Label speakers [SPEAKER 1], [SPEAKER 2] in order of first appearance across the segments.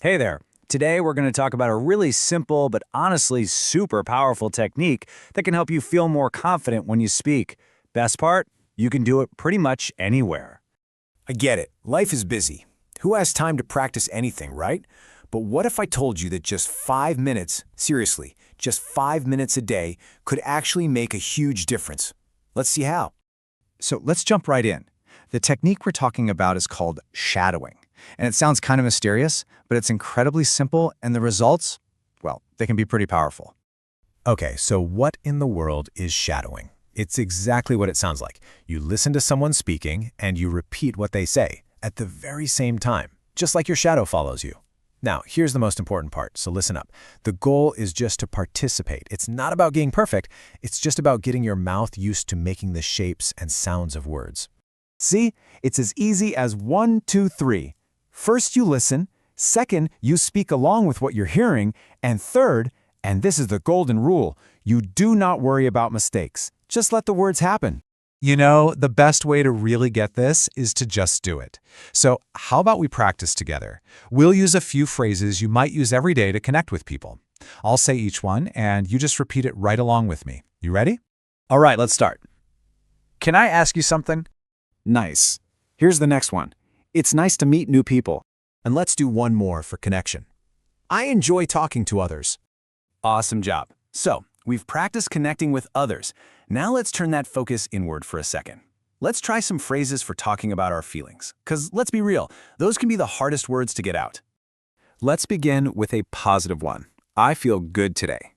[SPEAKER 1] Hey there. Today we're going to talk about a really simple but honestly super powerful technique that can help you feel more confident when you speak. Best part? You can do it pretty much anywhere.
[SPEAKER 2] I get it. Life is busy. Who has time to practice anything, right? But what if I told you that just 5 minutes, seriously, just 5 minutes a day could actually make a huge difference? Let's see how.
[SPEAKER 3] So let's jump right in. The technique we're talking about is called shadowing. And it sounds kind of mysterious, but it's incredibly simple, and the results, well, they can be pretty powerful.
[SPEAKER 2] Okay, so what in the world is shadowing? It's exactly what it sounds like. You listen to someone speaking, and you repeat what they say at the very same time, just like your shadow follows you. Now, here's the most important part, so listen up. The goal is just to participate. It's not about being perfect. It's just about getting your mouth used to making the shapes and sounds of words.
[SPEAKER 4] See, it's as easy as 1, 2, 3. First, you listen. Second, you speak along with what you're hearing. And third, and this is the golden rule, you do not worry about mistakes. Just let the words happen.
[SPEAKER 3] You know, the best way to really get this is to just do it. So how about we practice together? We'll use a few phrases you might use every day to connect with people. I'll say each one, and you just repeat it right along with me. You ready?
[SPEAKER 1] All right, let's start. Can I ask you something?
[SPEAKER 4] Nice. Here's the next one. It's nice to meet new people.
[SPEAKER 2] And let's do one more for connection. I enjoy talking to others.
[SPEAKER 1] Awesome job. So, we've practiced connecting with others. Now let's turn that focus inward for a second. Let's try some phrases for talking about our feelings. Because let's be real, those can be the hardest words to get out. Let's begin with a positive one. I feel good today.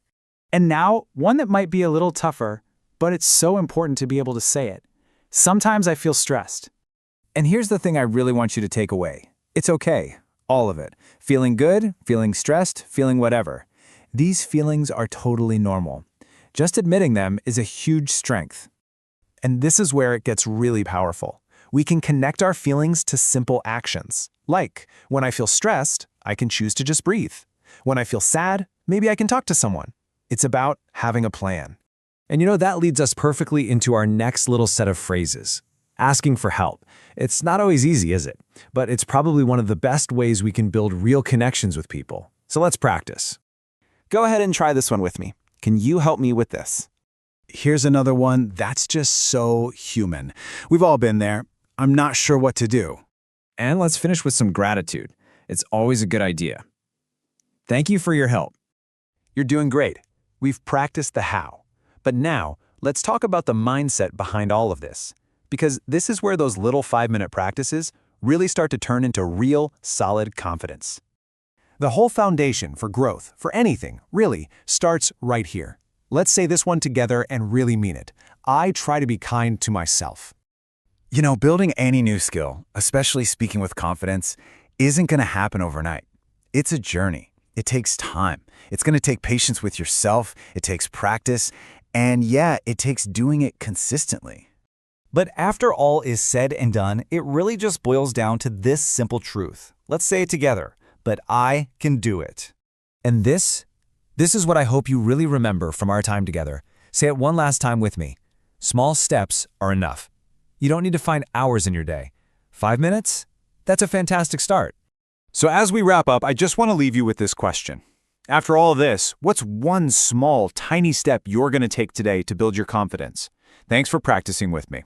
[SPEAKER 5] And now, one that might be a little tougher, but it's so important to be able to say it. Sometimes I feel stressed.
[SPEAKER 1] And here's the thing I really want you to take away. It's okay, all of it. Feeling good, feeling stressed, feeling whatever. These feelings are totally normal. Just admitting them is a huge strength. And this is where it gets really powerful. We can connect our feelings to simple actions. Like, when I feel stressed, I can choose to just breathe. When I feel sad, maybe I can talk to someone. It's about having a plan. And you know, that leads us perfectly into our next little set of phrases. Asking for help. It's not always easy, is it? But it's probably one of the best ways we can build real connections with people. So let's practice.
[SPEAKER 4] Go ahead and try this one with me. Can you help me with this?
[SPEAKER 3] Here's another one that's just so human. We've all been there. I'm not sure what to do.
[SPEAKER 1] And let's finish with some gratitude. It's always a good idea. Thank you for your help. You're doing great. We've practiced the how. But now, let's talk about the mindset behind all of this. Because this is where those little 5-minute practices really start to turn into real, solid confidence. The whole foundation for growth, for anything, really, starts right here. Let's say this one together and really mean it. I try to be kind to myself.
[SPEAKER 3] You know, building any new skill, especially speaking with confidence, isn't going to happen overnight. It's a journey. It takes time. It's going to take patience with yourself. It takes practice. And yeah, it takes doing it consistently.
[SPEAKER 6] But after all is said and done, it really just boils down to this simple truth. Let's say it together. But I can do it.
[SPEAKER 1] And this is what I hope you really remember from our time together. Say it one last time with me. Small steps are enough. You don't need to find hours in your day. 5 minutes? That's a fantastic start.
[SPEAKER 4] So as we wrap up, I just want to leave you with this question. After all this, what's one small, tiny step you're going to take today to build your confidence? Thanks for practicing with me.